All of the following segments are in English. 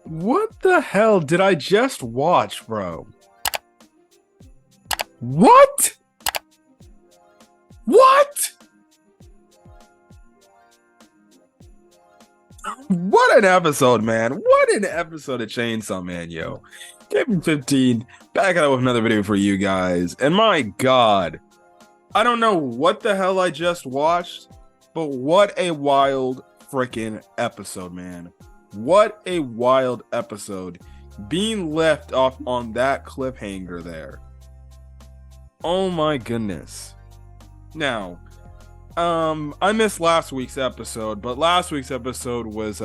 What the hell did I just watch, bro? What? What? What an episode, man. What an episode of Chainsaw Man, yo. Kevin 15, back out with another video for you guys. And my God, I don't know what the hell I just watched, but what a wild freaking episode, man. What a wild episode. Being left off on that cliffhanger there. Oh my goodness. Now, I missed last week's episode, but last week's episode was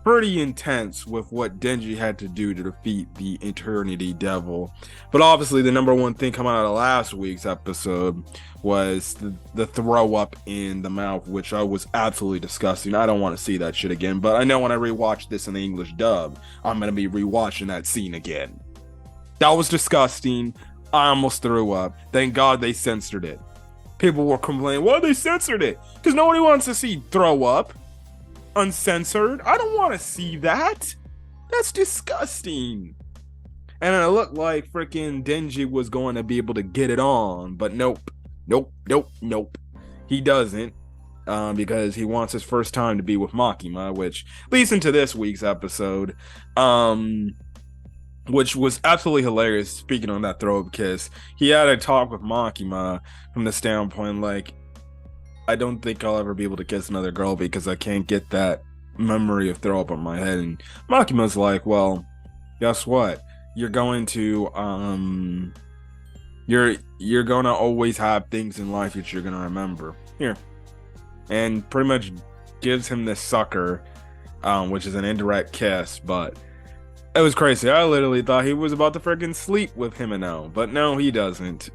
pretty intense with what Denji had to do to defeat the Eternity Devil. But obviously the number one thing coming out of last week's episode was the throw up in the mouth, which was absolutely disgusting. I don't want to see that shit again, but I know when I rewatch this in the English dub, I'm going to be rewatching that scene again. That was disgusting. I almost threw up. Thank God they censored it. People were complaining, why they censored it? Because nobody wants to see throw up uncensored. I don't want to see that. That's disgusting. And it looked like freaking Denji was going to be able to get it on, but nope. He doesn't, because he wants his first time to be with Makima, which leads into this week's episode, which was absolutely hilarious. Speaking on that throw up kiss, he had a talk with Makima from the standpoint like, I don't think I'll ever be able to kiss another girl because I can't get that memory of throw up on my head. And Makima's like, well, guess what? You're going to you're gonna always have things in life that you're gonna remember. Here. And pretty much gives him this sucker, which is an indirect kiss, but it was crazy. I literally thought he was about to freaking sleep with Himeno, but no, he doesn't.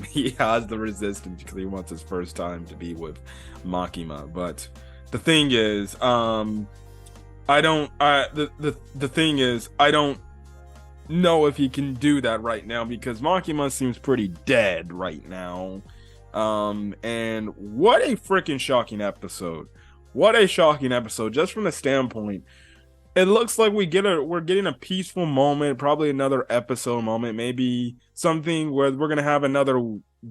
He has the resistance because he wants his first time to be with Makima. But the thing is, the thing is, I don't know if he can do that right now because Makima seems pretty dead right now. And what a freaking shocking episode. What a shocking episode, just from the standpoint. It looks like we're getting a peaceful moment, probably another episode moment, maybe something where we're gonna have another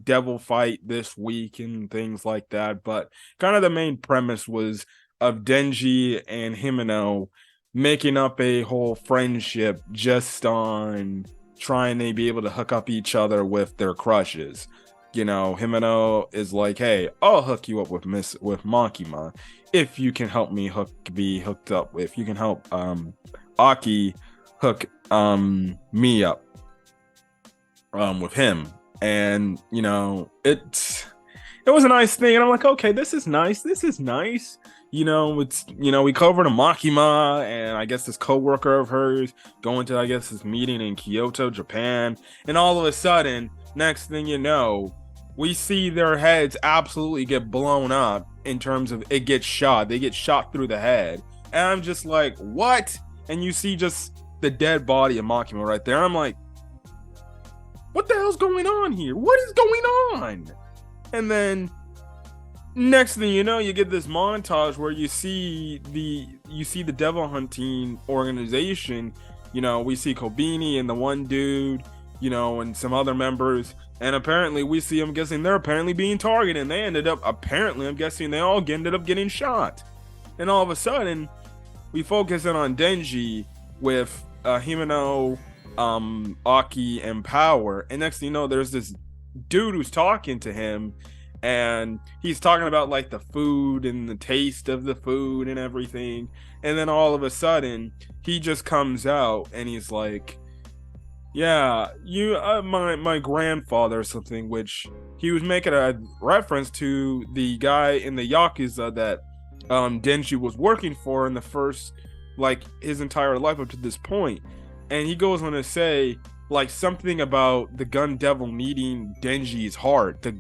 devil fight this week and things like that. But kind of the main premise was of Denji and Himeno making up a whole friendship just on trying to be able to hook up each other with their crushes. You know, Himeno is like, hey, I'll hook you up with Makima if you can help me be hooked up. If you can help Aki hook me up with him. And you know, it was a nice thing, and I'm like, okay, this is nice. You know, we covered a Makima and I guess this co-worker of hers going to, I guess, this meeting in Kyoto, Japan, and all of a sudden, next thing you know, we see their heads absolutely get blown up in terms of it gets shot. They get shot through the head. And I'm just like, what? And you see just the dead body of Makima right there. I'm like, what the hell's going on here? What is going on? And then next thing you know, you get this montage where you see the devil hunting organization. You know, we see Kobini and the one dude, you know, and some other members. And apparently we see them, guessing they're apparently being targeted. And they ended up, apparently, I'm guessing they all ended up getting shot. And all of a sudden, we focus in on Denji with Himeno, Aki, and Power. And next thing you know, there's this dude who's talking to him. And he's talking about like the food and the taste of the food and everything. And then all of a sudden, he just comes out and he's like, yeah, my grandfather or something, which he was making a reference to the guy in the Yakuza that Denji was working for in the first, like, his entire life up to this point. And he goes on to say, like, something about the Gun Devil needing Denji's heart. The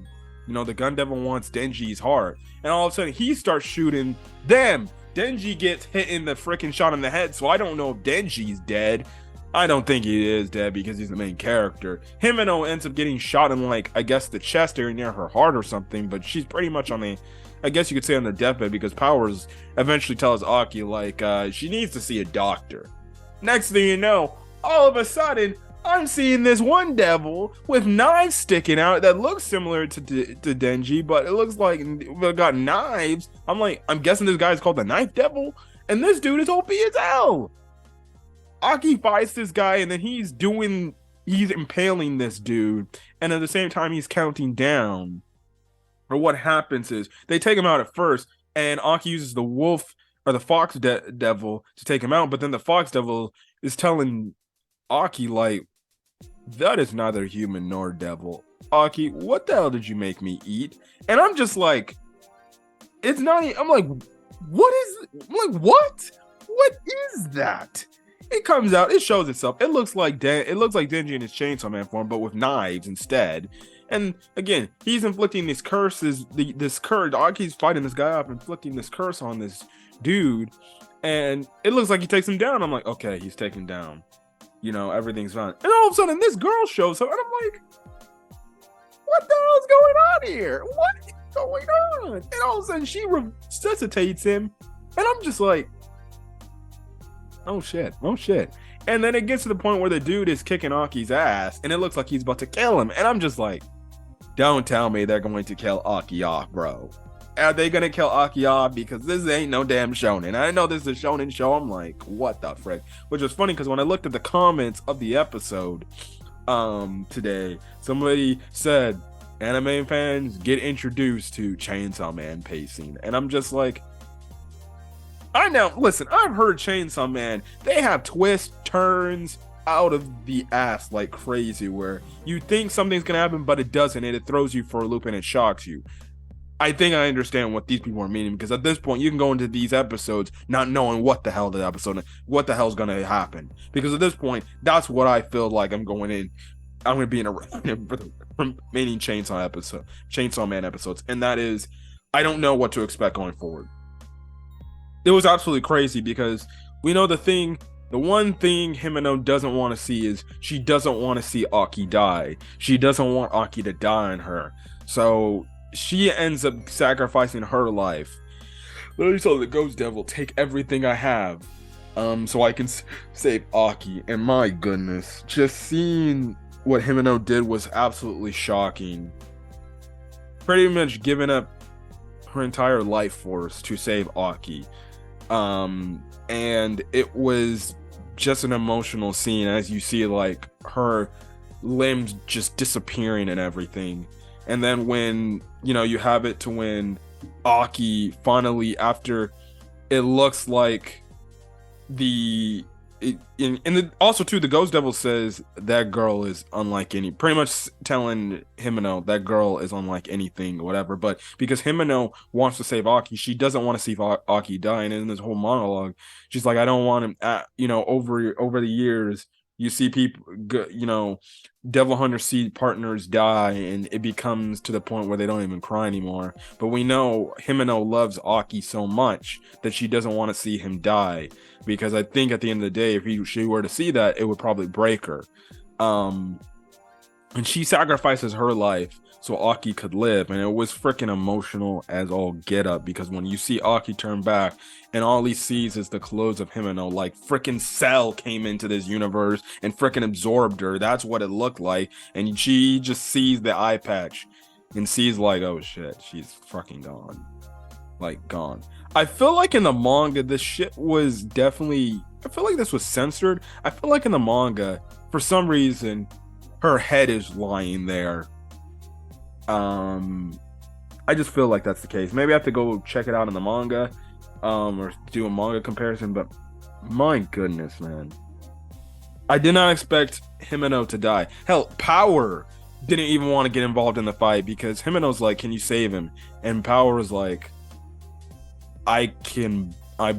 Gun Devil wants Denji's heart. And all of a sudden, he starts shooting them. Denji gets hit in the freaking shot in the head, so I don't know if Denji's dead. I don't think he is dead because he's the main character. Himeno ends up getting shot in, like, I guess the chest area near her heart or something, but she's pretty much on the, I guess you could say, on the deathbed, because Powers eventually tells Aki, like, she needs to see a doctor. Next thing you know, all of a sudden, I'm seeing this one devil with knives sticking out that looks similar to Denji, but it looks like it got knives. I'm like, I'm guessing this guy is called the Knife Devil, and this dude is OP as hell. Aki fights this guy, and then he's impaling this dude, and at the same time, he's counting down. Or what happens is they take him out at first, and Aki uses the wolf or the fox devil to take him out, but then the fox devil is telling Aki, like, that is neither human nor devil. Aki, what the hell did you make me eat? And I'm just like, it's not. I'm like, what is? I'm like, what? What is that? It comes out. It shows itself. It looks like Denji in his Chainsaw Man form, but with knives instead. And again, he's inflicting these curses. This curse. Aki's fighting this guy up, inflicting this curse on this dude, and it looks like he takes him down. I'm like, okay, he's taken down. You know, everything's fine. And all of a sudden, this girl shows up, and I'm like, what the hell is going on here? What is going on? And all of a sudden, she resuscitates him, and I'm just like, oh shit. And then it gets to the point where the dude is kicking Aki's ass, and it looks like he's about to kill him. And I'm just like, don't tell me they're going to kill Aki off, bro. Are they gonna kill Aki off? Because this ain't no damn shonen. I know this is a shonen show. I'm like, what the frick? Which was funny because when I looked at the comments of the episode today, somebody said anime fans get introduced to Chainsaw Man pacing, and I'm just like, listen, I've heard Chainsaw Man, they have twists, turns out of the ass like crazy, where you think something's gonna happen but it doesn't, and it throws you for a loop and it shocks you. I think I understand what these people are meaning, because at this point you can go into these episodes not knowing what the hell's gonna happen, because at this point that's what I feel like I'm going in. I'm gonna be in a remaining Chainsaw Man episodes, and that is, I don't know what to expect going forward. It was absolutely crazy because we know the one thing Himeno doesn't want to see is she doesn't want to see Aki die. She doesn't want Aki to die on her. So she ends up sacrificing her life. Literally told the Ghost Devil, take everything I have, so I can save Aki. And my goodness, just seeing what Himeno did was absolutely shocking. Pretty much giving up her entire life force to save Aki. And it was just an emotional scene as you see like her limbs just disappearing and everything. And then when, you know, you have it to when Aki finally, after it looks like also too, the Ghost Devil says that girl is unlike any, pretty much telling Himeno that girl is unlike anything or whatever, but because Himeno wants to save Aki, she doesn't want to see Aki die. And in this whole monologue, she's like, I don't want him, you know, over the years, you see people, you know, Devil Hunter see partners die, and it becomes to the point where they don't even cry anymore. But we know Himeno loves Aki so much that she doesn't want to see him die, because I think at the end of the day, if she were to see that, it would probably break her. And she sacrifices her life so Aki could live, and it was freaking emotional as all get up, because when you see Aki turn back and all he sees is the clothes of Himeno, like freaking Cell came into this universe and freaking absorbed her. That's what it looked like. And she just sees the eye patch and sees like, oh shit, she's fucking gone. Like gone. I feel like in the manga, this shit was definitely, I feel like this was censored. I feel like in the manga, for some reason, her head is lying there. I just feel like that's the case. Maybe I have to go check it out in the manga, or do a manga comparison, but my goodness, man. I did not expect Himeno to die. Hell, Power didn't even want to get involved in the fight, because Himeno's like, can you save him? And Power was like, I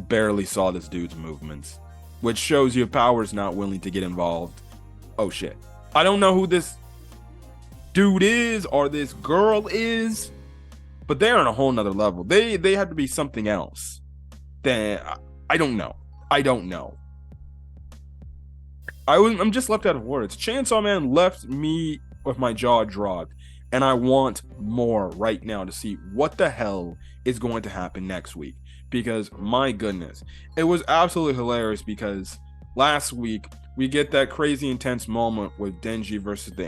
barely saw this dude's movements, which shows you Power's not willing to get involved. Oh shit. I don't know who this dude is or this girl is, but they're on a whole nother level. They have to be something else. Then I don't know. I'm just left out of words. Chainsaw Man left me with my jaw dropped, and I want more right now to see what the hell is going to happen next week, because my goodness, it was absolutely hilarious, because last week we get that crazy intense moment with Denji versus the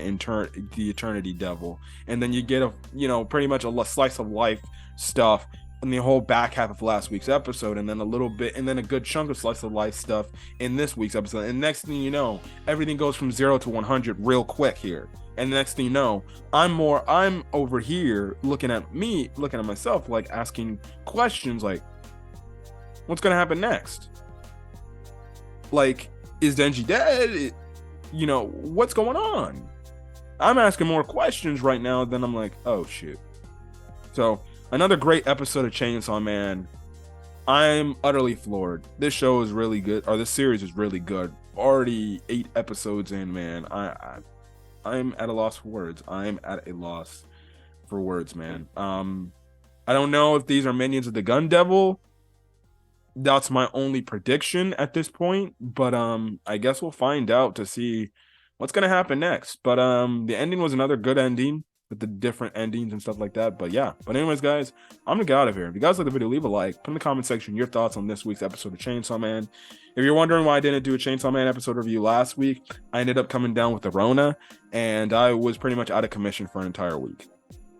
Eternity Devil, and then you get a pretty much a slice of life stuff in the whole back half of last week's episode, and then a little bit, and then a good chunk of slice of life stuff in this week's episode. And next thing you know, everything goes from 0 to 100 real quick here. And the next thing you know, I'm over here looking at myself, like asking questions like, what's gonna happen next? Like, is Denji dead? What's going on? I'm asking more questions right now than I'm like, oh shit. So another great episode of Chainsaw Man. I'm utterly floored. This show is really good, or this series is really good. Already 8 episodes in, man. I'm at a loss for words. I'm at a loss for words, man. I don't know if these are minions of the Gun Devil. That's my only prediction at this point, but I guess we'll find out to see what's gonna happen next. But the ending was another good ending with the different endings and stuff like that. But yeah, but anyways, guys, I'm gonna get out of here. If you guys like the video, leave a like, put in the comment section your thoughts on this week's episode of Chainsaw Man. If you're wondering why I didn't do a Chainsaw Man episode review last week, I ended up coming down with the Rona, and I was pretty much out of commission for an entire week.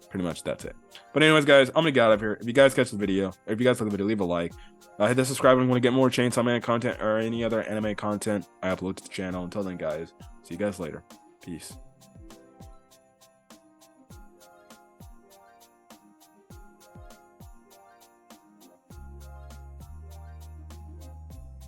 Pretty much that's it. But anyways, guys, I'm gonna get out of here. If you guys catch the video, or if you guys like the video, leave a like. Hit the subscribe and want to get more Chainsaw Man content or any other anime content I upload to the channel. Until then, guys, see you guys later. Peace.